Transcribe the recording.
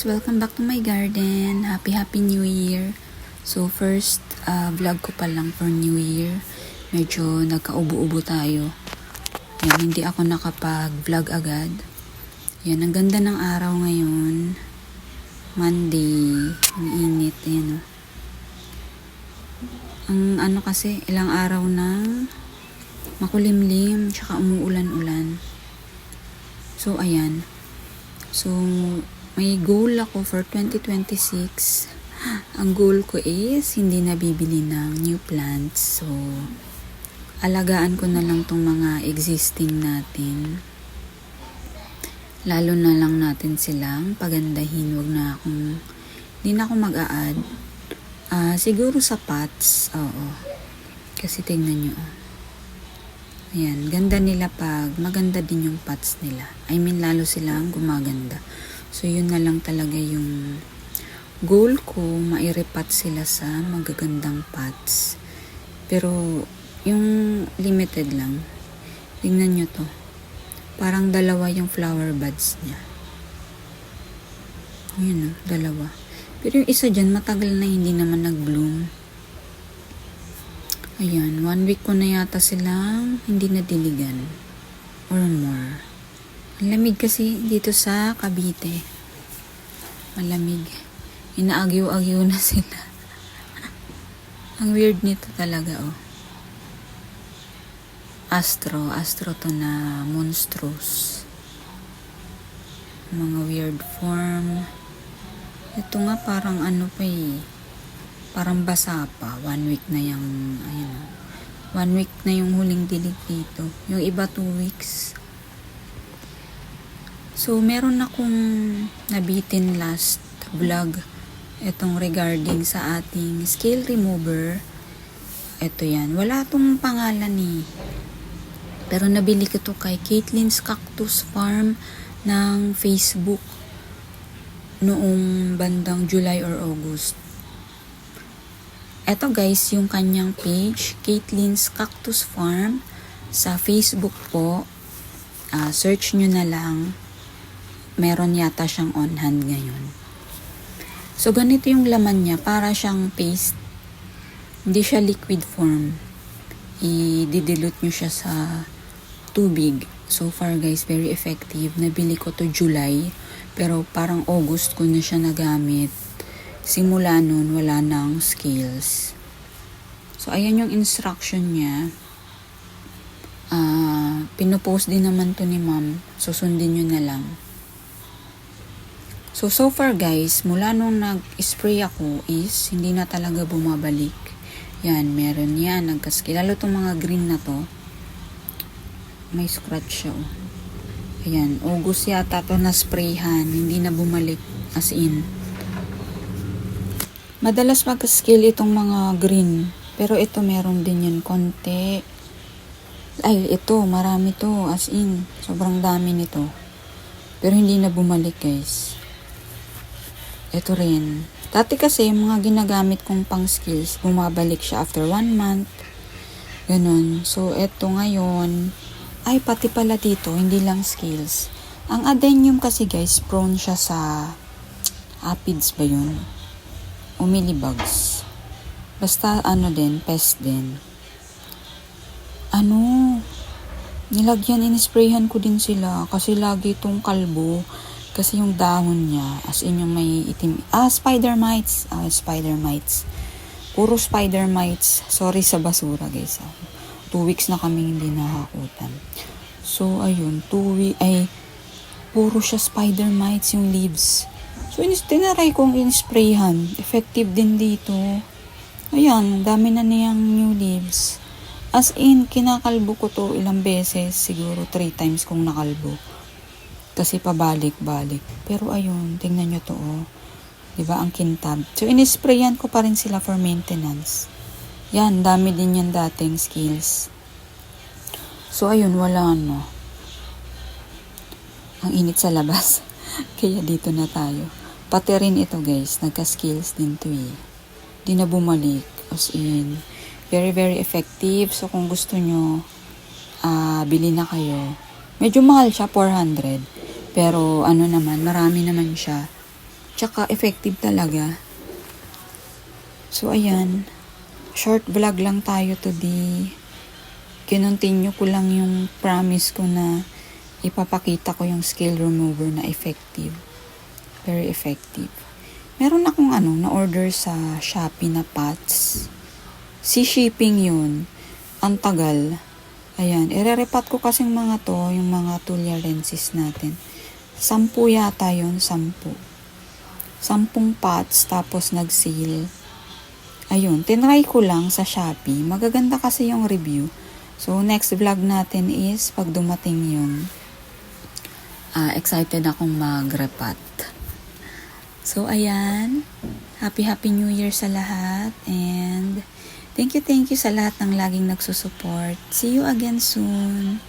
guys! Welcome back to my garden. Happy New Year! So first vlog ko pa lang for New Year. Medyo nagkaubo-ubo tayo. Yan, hindi ako nakapag-vlog agad. Yan, ang ganda ng araw ngayon. Monday. Ang init. Yan, ang kasi, ilang araw na makulimlim, tsaka umuulan-ulan. So, ayan. So, may goal ako for 2026. Ang goal ko is hindi na bibili ng new plants. So, alagaan ko na lang tong mga existing natin. Lalo na lang natin silang pagandahin. Hindi na ako mag-a-add. Siguro sa pots. Oo. Kasi tingnan nyo. Ayan, ganda nila pag maganda din yung pots nila. I mean, lalo silang gumaganda. So, yun na lang talaga yung goal ko, mairipat sila sa magagandang pots. Pero, yung limited lang. Tingnan nyo to. Parang dalawa yung flower buds niya. Yun o, dalawa. Pero yung isa dyan, matagal na hindi naman nag-bloom. Ayan, 1 week ko na yata silang hindi nadiligan. Or more. Ang lamig kasi dito sa Cavite. Malamig. Inaagyo-agyo na sila. Ang weird nito talaga, oh. Astro to na monstrous. Mga weird form. Ito nga parang ano pa eh. Parang basa pa. 1 week na yung, ayun, 1 week na yung huling dilig dito. Yung iba 2 weeks. So, meron akong nabitin last vlog. Itong regarding sa ating scale remover. Ito yan. Wala tong pangalan eh. Pero nabili ko to kay Caitlin's Cactus Farm ng Facebook noong bandang July or August. Ito guys, yung kanyang page, Caitlin's Cactus Farm, sa Facebook po. Search nyo na lang. Meron yata siyang on hand ngayon. So, ganito yung laman niya. Para siyang paste. Hindi siya liquid form. I-dilute nyo siya sa tubig. So far guys, very effective. Nabili ko to July. Pero parang August ko na siya nagamit. Simula nun, wala nang scales. So, ayan yung instruction niya. Pinopost din naman to ni ma'am. Susundin nyo na lang. So far guys, mula nung nag-spray ako is, hindi na talaga bumabalik. Yan, meron yan. Nagkaskil. Lalo itong mga green na to. May scratch siya, oh. Ayan, August yata to na-sprayhan. Hindi na bumalik. As in. Madalas mag-scale itong mga green. Pero ito meron din yun konti. Ay, ito. Marami to. As in. Sobrang dami nito. Pero hindi na bumalik guys. Ito rin. Dati kasi mga ginagamit kong pang skills, bumabalik siya after 1 month. Ganun. So, ito ngayon. Ay, pati pala dito. Hindi lang skills. Ang adenium kasi guys, prone siya sa aphids ba yun? O mealybugs. Basta din, pest din. Nilagyan, inisprayhan ko din sila kasi lagi itong kalbo. Kasi yung dahon niya, as in yung may itim. Spider mites. Spider mites. Puro spider mites. Sorry sa basura guys. 2 weeks na kami hindi nakakutan. So, ayun. 2 weeks, puro siya spider mites yung leaves. So, tinaray kong in-sprayhan. Effective din dito. Ayan, dami na niyang new leaves. As in, kinakalbo ko to ilang beses. Siguro 3 times kong nakalbo. Kasi pabalik-balik. Pero ayun, tingnan nyo to, oh. Diba, ang kintab. So, in-sprayan ko pa rin sila for maintenance. Yan, dami din yan dating skills. So, ayun, wala no. Ang init sa labas. Kaya dito na tayo. Pati rin ito guys, nagka-skills din to eh. Di na bumalik. As in, very very effective. So, kung gusto nyo, bili na kayo. Medyo mahal siya, 400. Pero, marami naman siya. Tsaka effective talaga. So ayan, short vlog lang tayo today. Kinontinue ko lang yung promise ko na ipapakita ko yung scale remover na effective. Very effective. Meron akong na-order sa Shopee na pots. Si shipping yun. Ang tagal. Ayan, ire-repat ko kasing mga to, yung mga tulia lenses natin. 10 yata yun, 10. 10 pots, tapos nag-sale. Ayun, tinry ko lang sa Shopee. Magaganda kasi yung review. So, next vlog natin is pag dumating yun. Excited akong mag-repat. So, ayan. Happy New Year sa lahat. And thank you sa lahat ng laging nagsusupport. See you again soon.